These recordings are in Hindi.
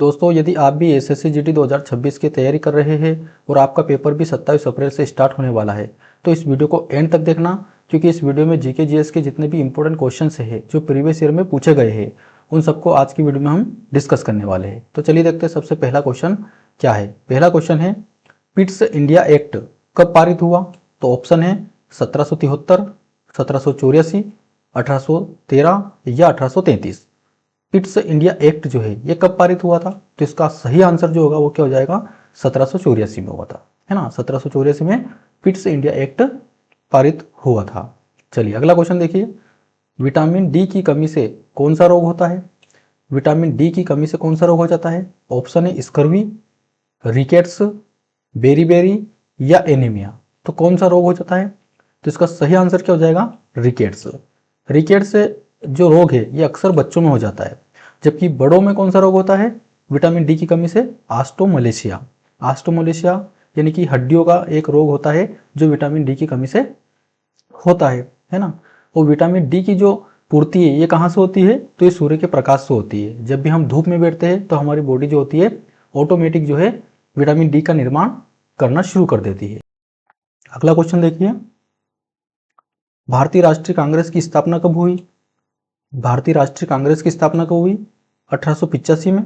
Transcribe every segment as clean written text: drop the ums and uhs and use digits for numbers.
दोस्तों, यदि आप भी एसएससी जीडी 2026 की तैयारी कर रहे हैं और आपका पेपर भी 27 अप्रैल से स्टार्ट होने वाला है, तो इस वीडियो को एंड तक देखना, क्योंकि इस वीडियो में जीके जीएस के जितने भी इंपॉर्टेंट क्वेश्चन हैं जो प्रीवियस ईयर में पूछे गए हैं, उन सबको आज की वीडियो में हम डिस्कस करने वाले हैं। तो चलिए देखते हैं सबसे पहला क्वेश्चन क्या है। पहला क्वेश्चन है, पिट्स इंडिया एक्ट कब पारित हुआ? तो ऑप्शन है 1773, 1784, 1813 या 1833। पिट्स इंडिया एक्ट जो है ये कब पारित हुआ था? तो इसका सही आंसर जो होगा वो क्या हो जाएगा? 1784 में हुआ था, है ना। 1784 में पिट्स इंडिया एक्ट पारित हुआ था। चलिए अगला क्वेश्चन देखिए, विटामिन डी की कमी से कौन सा रोग होता है? विटामिन डी की कमी से कौन सा रोग हो जाता है? ऑप्शन है स्कर्वी, रिकेट्स, बेरीबेरी या एनीमिया। तो कौन सा रोग हो जाता है? तो इसका सही आंसर क्या हो जाएगा? रिकेट्स। रिकेट्स जो रोग है ये अक्सर बच्चों में हो जाता है, जबकि बड़ों में कौन सा रोग होता है विटामिन डी की कमी से? ऑस्टोमलेशिया। ऑस्टोमलेशिया यानी कि हड्डियों का एक रोग होता है जो विटामिन डी की कमी से होता है ना। और विटामिन डी की जो पूर्ति है ये कहाँ से होती है? तो ये सूर्य के प्रकाश से होती है। जब भी हम धूप में बैठते हैं तो हमारी बॉडी जो होती है ऑटोमेटिक जो है विटामिन डी का निर्माण करना शुरू कर देती है। अगला क्वेश्चन देखिए, भारतीय राष्ट्रीय कांग्रेस की स्थापना कब हुई? भारतीय राष्ट्रीय कांग्रेस की स्थापना कब हुई? 1885 में,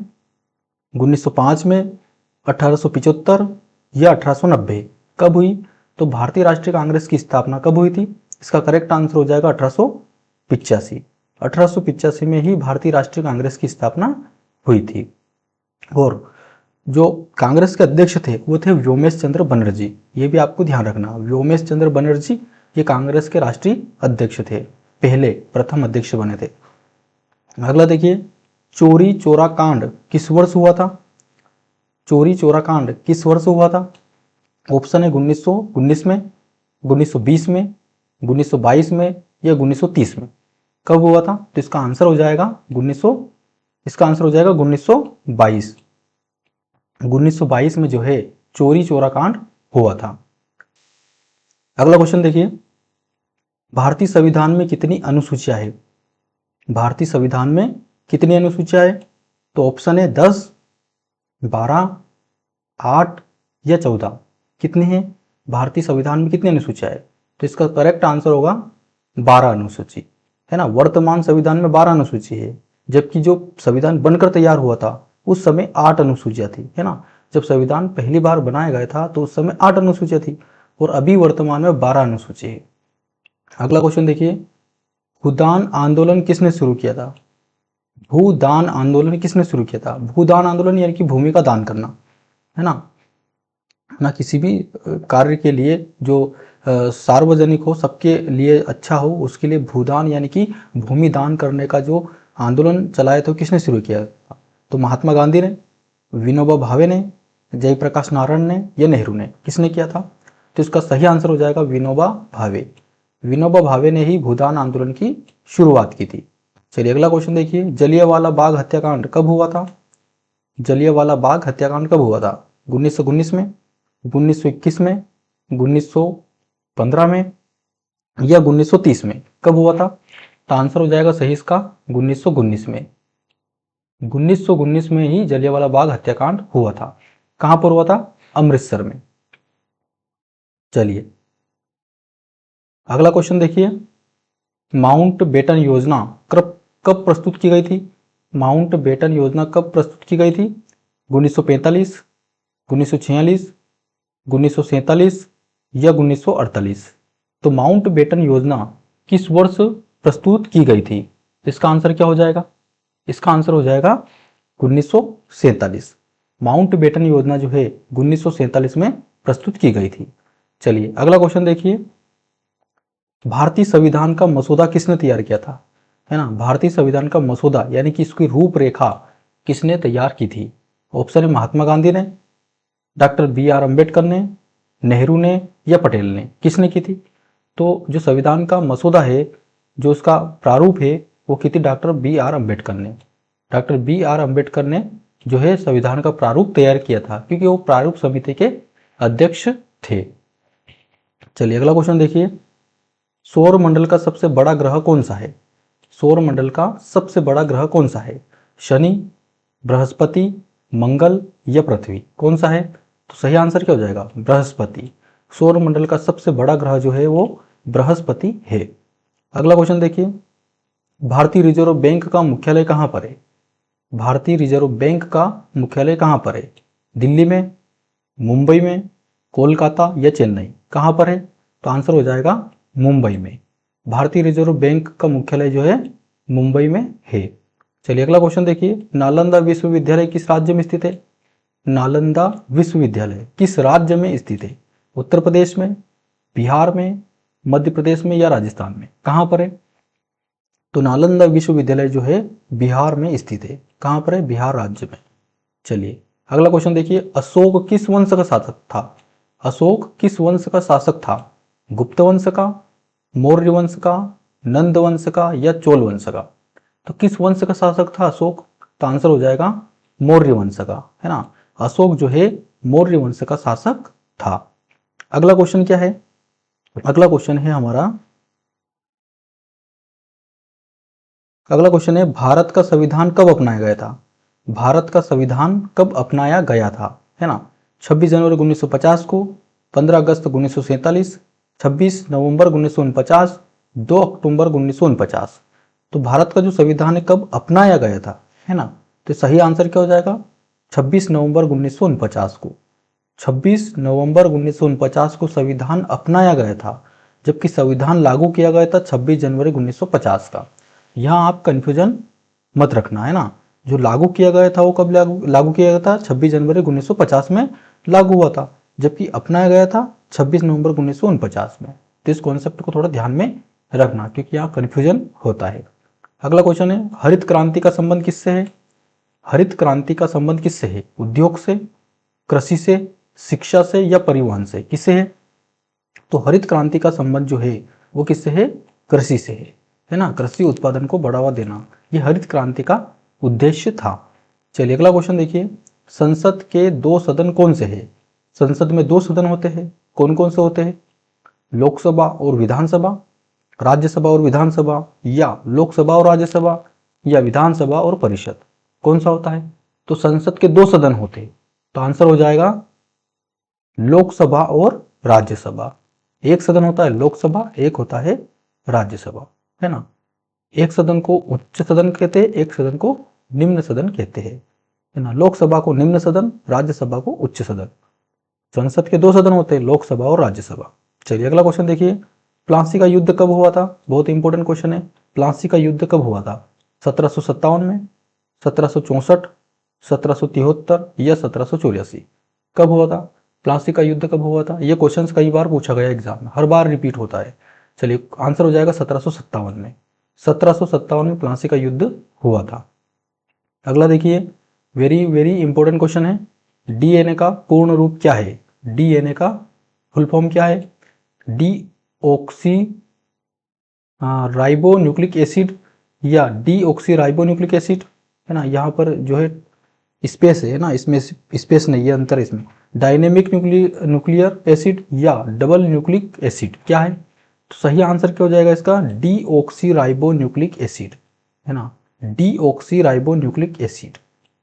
1905 में, 1875 या 1890? कब हुई? तो भारतीय राष्ट्रीय कांग्रेस की स्थापना कब हुई थी? इसका करेक्ट आंसर हो जाएगा 1885। 1885 में ही भारतीय राष्ट्रीय कांग्रेस की स्थापना हुई थी। और जो कांग्रेस के अध्यक्ष थे वो थे व्योमेश चंद्र बनर्जी। ये भी आपको ध्यान रखना, व्योमेश चंद्र बनर्जी ये कांग्रेस के राष्ट्रीय अध्यक्ष थे, पहले प्रथम अध्यक्ष बने थे। अगला देखिए, चोरी चोरा कांड किस वर्ष हुआ था? चोरी चोरा कांड किस वर्ष हुआ था? ऑप्शन है 1919 में, 1920 में, 1922 में या 1930 में। कब हुआ था? तो इसका आंसर हो जाएगा 1922। 1922 में जो है चोरी चोरा कांड हुआ था। अगला क्वेश्चन देखिए, भारतीय संविधान में कितनी अनुसूचियां है? भारतीय संविधान में कितनी अनुसूचियां है? तो ऑप्शन है 10, 12, 8 या 14। कितनी है? भारतीय संविधान में कितनी अनुसूचियां है? तो इसका करेक्ट आंसर होगा 12 अनुसूची, है ना। वर्तमान संविधान में 12 अनुसूची है, जबकि जो संविधान बनकर तैयार हुआ था उस समय 8 अनुसूचियां थी, है ना। जब संविधान पहली बार बनाया गया था तो उस समय 8 अनुसूचियां थी और अभी वर्तमान में 12 अनुसूची है। अगला क्वेश्चन देखिए, भूदान आंदोलन किसने शुरू किया था? भूदान आंदोलन किसने शुरू किया था? भूदान आंदोलन यानी कि भूमि का दान करना, है ना किसी भी कार्य के लिए जो सार्वजनिक हो, सबके लिए अच्छा हो, उसके लिए भूदान यानी कि भूमि दान करने का जो आंदोलन चलाया था किसने शुरू किया? तो महात्मा गांधी ने, विनोबा भावे ने, जयप्रकाश नारायण ने या नेहरू ने? किसने किया था? तो इसका सही आंसर हो जाएगा विनोबा भावे। विनोबा भावे ने ही भूदान आंदोलन की शुरुआत की थी। चलिए अगला क्वेश्चन देखिए, जलियांवाला बाग हत्याकांड कब हुआ था? जलियांवाला बाग हत्याकांड कब हुआ था? 1919 में, 1921 में, 1915 में या 1930 में? कब हुआ था? तो आंसर हो जाएगा सही इसका 1919 में। 1919 में ही जलियांवाला बाग हत्याकांड हुआ था। कहां पर हुआ था? अमृतसर में। चलिए अगला क्वेश्चन देखिए, माउंट बेटन योजना कब प्रस्तुत की गई थी? माउंट बेटन योजना कब प्रस्तुत की गई थी? 1945, 1946, 1947 या 1948? तो माउंट बेटन योजना किस वर्ष प्रस्तुत की गई थी? इसका आंसर क्या हो जाएगा? इसका आंसर हो जाएगा 1947। माउंट बेटन योजना जो है 1947 में प्रस्तुत की गई थी। चलिए अगला क्वेश्चन देखिए, भारतीय संविधान का मसौदा किसने तैयार किया था? है ना, भारतीय संविधान का मसौदा यानी कि इसकी रूपरेखा किसने तैयार की थी? ऑप्शन है महात्मा गांधी ने, डॉक्टर बी.आर. अम्बेडकर ने, नेहरू ने या पटेल ने? किसने की थी? तो जो संविधान का मसौदा है, जो उसका प्रारूप है, वो की थी डॉक्टर बी.आर. अम्बेडकर ने। Doctor B R. अम्बेडकर ने जो है संविधान का प्रारूप तैयार किया था, क्योंकि वो प्रारूप समिति के अध्यक्ष थे। चलिए अगला क्वेश्चन देखिए, सौर मंडल का सबसे बड़ा ग्रह कौन सा है? सौर मंडल का सबसे बड़ा ग्रह कौन सा है? शनि, बृहस्पति, मंगल या पृथ्वी? कौन सा है? तो सही आंसर क्या हो जाएगा? बृहस्पति। सौर मंडल का सबसे बड़ा ग्रह जो है वो बृहस्पति है। अगला क्वेश्चन देखिए, भारतीय रिजर्व बैंक का मुख्यालय कहाँ पर है? भारतीय रिजर्व बैंक का मुख्यालय कहाँ पर है? दिल्ली में, मुंबई में, कोलकाता या चेन्नई? कहाँ पर है? तो आंसर हो जाएगा मुंबई में। भारतीय रिजर्व बैंक का मुख्यालय जो है मुंबई में है। चलिए अगला क्वेश्चन देखिए, नालंदा विश्वविद्यालय किस राज्य में स्थित है? नालंदा विश्वविद्यालय किस राज्य में स्थित है? उत्तर प्रदेश में, बिहार में, मध्य प्रदेश में या राजस्थान में? कहाँ पर है? तो नालंदा विश्वविद्यालय जो है बिहार में स्थित है। कहाँ पर है? बिहार राज्य में। चलिए अगला क्वेश्चन देखिए, अशोक किस वंश का शासक था? अशोक किस वंश का शासक था? गुप्त वंश का, मौर्य वंश का, नंद वंश का या चोल वंश का? तो किस वंश का शासक था अशोक? तो आंसर हो जाएगा मौर्य वंश का, है ना। अशोक जो है मौर्य वंश का शासक था। अगला क्वेश्चन क्या है? अगला क्वेश्चन है हमारा, अगला क्वेश्चन है, भारत का संविधान कब अपनाया गया था? भारत का संविधान कब अपनाया गया था, है ना। 26 जनवरी 1950 को, 15 अगस्त 1947, 26 नवंबर 1949, 2 अक्टूबर 1949। तो भारत का जो संविधान है कब अपनाया गया था, है ना। तो सही आंसर क्या हो जाएगा? 26 नवंबर 1949 को। 26 नवंबर 1949 को संविधान अपनाया गया था, जबकि संविधान लागू किया गया था 26 जनवरी 1950 का। यहाँ आप कंफ्यूजन मत रखना, है ना। जो लागू किया गया था वो कब लागू किया गया था? 26 जनवरी 1950 में लागू हुआ था, जबकि अपनाया गया था 26 नवंबर 1949 में। तो इस कॉन्सेप्ट को थोड़ा ध्यान में रखना, क्योंकि यहाँ कंफ्यूजन होता है। अगला क्वेश्चन है, हरित क्रांति का संबंध किससे है? हरित क्रांति का संबंध किससे है? उद्योग से, कृषि से, शिक्षा से या परिवहन से? किससे है? तो हरित क्रांति का संबंध जो है वो किससे है? कृषि से है ना। कृषि उत्पादन को बढ़ावा देना, ये हरित क्रांति का उद्देश्य था। चलिए अगला क्वेश्चन देखिए, संसद के 2 सदन कौन से है? संसद में 2 सदन होते हैं, कौन कौन से होते हैं? लोकसभा और विधानसभा, राज्यसभा और विधानसभा, या लोकसभा और राज्यसभा, या विधानसभा और परिषद? कौन सा होता है? तो संसद के 2 सदन होते हैं, तो आंसर हो जाएगा लोकसभा और राज्यसभा। एक सदन होता है लोकसभा, एक होता है राज्यसभा, है ना। एक सदन को उच्च सदन कहते हैं, एक सदन को निम्न सदन कहते हैं, है ना। लोकसभा को निम्न सदन, राज्यसभा को उच्च सदन। संसद के 2 सदन होते हैं, लोकसभा और राज्यसभा। चलिए अगला क्वेश्चन देखिए, प्लासी का युद्ध कब हुआ था? बहुत इंपॉर्टेंट क्वेश्चन है। प्लासी का युद्ध कब हुआ था? 1757 में, 1764, 1773 या 1784? कब हुआ था? प्लासी का युद्ध कब हुआ था? ये क्वेश्चन कई बार पूछा गया एग्जाम में, हर बार रिपीट होता है। चलिए आंसर हो जाएगा 1757 में। 1757 में प्लासी का युद्ध हुआ था। अगला देखिए, वेरी वेरी इंपॉर्टेंट क्वेश्चन है, डीएनए का पूर्ण रूप क्या है? डीएनए का फुल फॉर्म क्या है? Deoxyribonucleic acid या deoxyribonucleic acid, है ना। यहाँ पर जो है स्पेस है ना, इसमें स्पेस नहीं है, अंतर इसमें। डायनेमिक न्यूक्लियर एसिड या डबल न्यूक्लिक एसिड क्या है? तो सही आंसर क्या हो जाएगा इसका? D oxy ribo nucleic acid, है ना। D oxy ribo nucleic acid,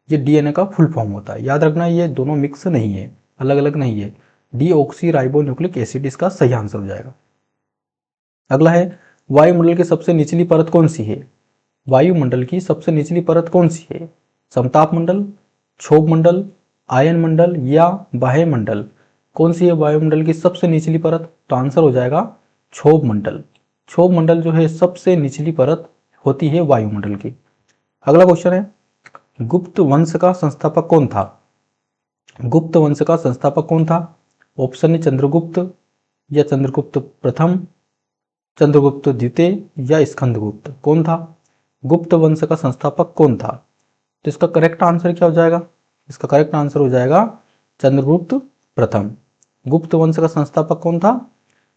ये डीएनए का फुल फॉर्म होता है। याद रखना ये दोनों मिक्स नहीं है, अलग अलग नहीं है। Deoxyribonucleic acid इसका सही आंसर हो जाएगा। अगला है, वायुमंडल की सबसे निचली परत कौन सी है? वायुमंडल की सबसे निचली परत कौन सी है? समताप मंडल, क्षोभ मंडल, आयन मंडल या बाह्य मंडल? कौन सी है वायुमंडल की सबसे निचली परत? तो आंसर हो जाएगा क्षोभ मंडल। क्षोभ मंडल जो है सबसे निचली परत होती है वायुमंडल की। अगला क्वेश्चन है, गुप्त वंश का संस्थापक कौन था? गुप्त वंश का संस्थापक कौन था? ऑप्शन है चंद्रगुप्त या चंद्रगुप्त प्रथम, चंद्रगुप्त द्वितीय या स्कंदगुप्त? कौन था? गुप्त वंश का संस्थापक कौन था? तो इसका करेक्ट आंसर क्या हो जाएगा? इसका करेक्ट आंसर हो जाएगा चंद्रगुप्त प्रथम। गुप्त वंश का संस्थापक कौन था?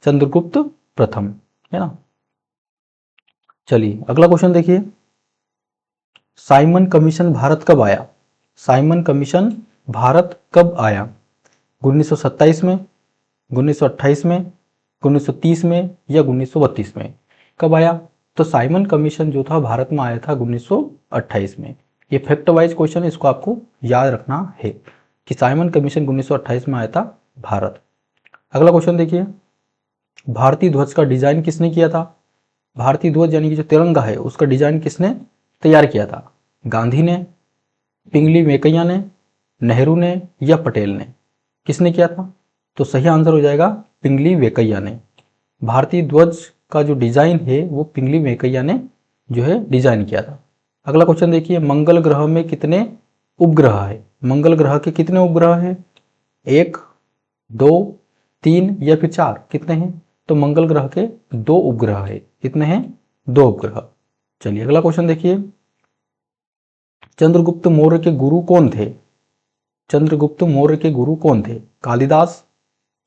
चंद्रगुप्त प्रथम, है ना। चलिए अगला क्वेश्चन देखिए, साइमन कमीशन भारत कब आया? साइमन कमीशन भारत कब आया? 1927 में, 1928 में, 1930 में या 1932 में? कब आया? तो साइमन कमीशन जो था भारत में आया था 1928 में। ये फैक्ट वाइज क्वेश्चन है, इसको आपको याद रखना है कि साइमन कमीशन 1928 में आया था भारत। अगला क्वेश्चन देखिए, भारतीय ध्वज का डिजाइन किसने किया था? भारतीय ध्वज यानी कि जो तिरंगा है उसका डिजाइन किसने तैयार किया था? गांधी ने, पिंगली वेंकैया ने, नेहरू ने या पटेल ने? किसने किया था? तो सही आंसर हो जाएगा पिंगली वेंकैया ने। भारतीय ध्वज का जो डिजाइन है वो पिंगली वेंकैया ने जो है डिजाइन किया था। अगला क्वेश्चन देखिए, मंगल ग्रह में कितने उपग्रह है? मंगल ग्रह के कितने उपग्रह हैं? 1, 2, 3 या फिर 4? कितने हैं? तो मंगल ग्रह के 2 उपग्रह है। कितने हैं? 2 उपग्रह। चलिए अगला क्वेश्चन देखिए, चंद्रगुप्त मौर्य के गुरु कौन थे? चंद्रगुप्त मौर्य के गुरु कौन थे? कालिदास,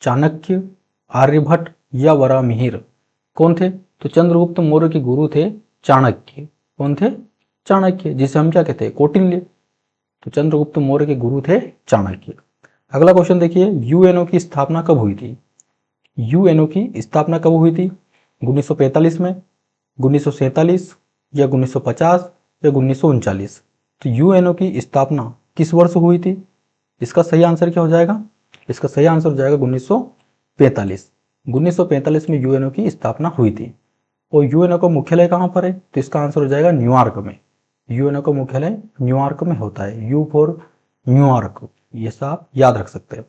चाणक्य, आर्यभट्ट या वराहमिहिर? कौन थे? तो चंद्रगुप्त मौर्य के गुरु थे चाणक्य। कौन थे? चाणक्य, जिसे हम क्या कहते हैं? कौटिल्य। तो चंद्रगुप्त मौर्य के गुरु थे चाणक्य। अगला क्वेश्चन देखिए, यूएनओ की स्थापना कब हुई थी? यूएनओ की स्थापना कब हुई थी? 1945 में, 1947 या 1950 या 1939? तो यूएनओ की स्थापना किस वर्ष हुई थी? इसका सही आंसर क्या हो जाएगा? इसका सही आंसर हो जाएगा 1945। 1945 में यूएनओ की स्थापना हुई थी। और यूएनओ का मुख्यालय कहाँ पर है? तो इसका आंसर हो जाएगा न्यूयॉर्क में। यूएनओ का मुख्यालय न्यूयॉर्क में होता है। यू फॉर न्यूयॉर्क, ये सब आप याद रख सकते हैं।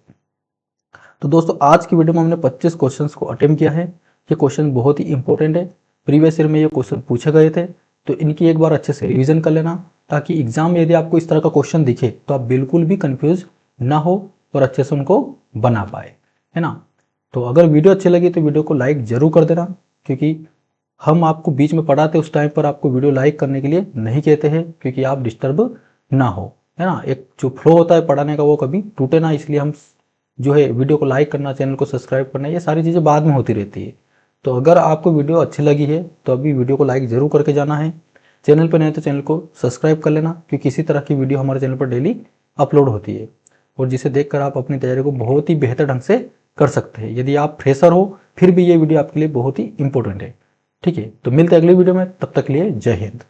तो दोस्तों आज की वीडियो में हमने 25 क्वेश्चंस को अटेम्प्ट किया है। ये क्वेश्चन बहुत ही इंपॉर्टेंट है, प्रीवियस ईयर में ये क्वेश्चन पूछे गए थे, तो इनकी एक बार अच्छे से रिवीजन कर लेना, ताकि एग्जाम में यदि आपको इस तरह का क्वेश्चन दिखे तो आप बिल्कुल भी कंफ्यूज ना हो और अच्छे से उनको बना पाए, है ना। तो अगर वीडियो अच्छी लगी तो वीडियो को लाइक जरूर कर देना, क्योंकि हम आपको बीच में पढ़ाते उस टाइम पर आपको वीडियो लाइक करने के लिए नहीं कहते हैं, क्योंकि आप डिस्टर्ब ना हो, है ना। एक जो फ्लो होता है पढ़ाने का वो कभी टूटे ना, इसलिए हम जो है वीडियो को लाइक करना, चैनल को सब्सक्राइब करना, ये सारी चीज़ें बाद में होती रहती है। तो अगर आपको वीडियो अच्छी लगी है तो अभी वीडियो को लाइक जरूर करके जाना है। चैनल पर नहीं तो चैनल को सब्सक्राइब कर लेना, क्योंकि इसी तरह की वीडियो हमारे चैनल पर डेली अपलोड होती है, और जिसे देखकर आप अपनी तैयारी को बहुत ही बेहतर ढंग से कर सकते हैं। यदि आप फ्रेशर हो फिर भी ये वीडियो आपके लिए बहुत ही इंपॉर्टेंट है। ठीक है, तो मिलते हैं अगली वीडियो में, तब तक के लिए जय हिंद।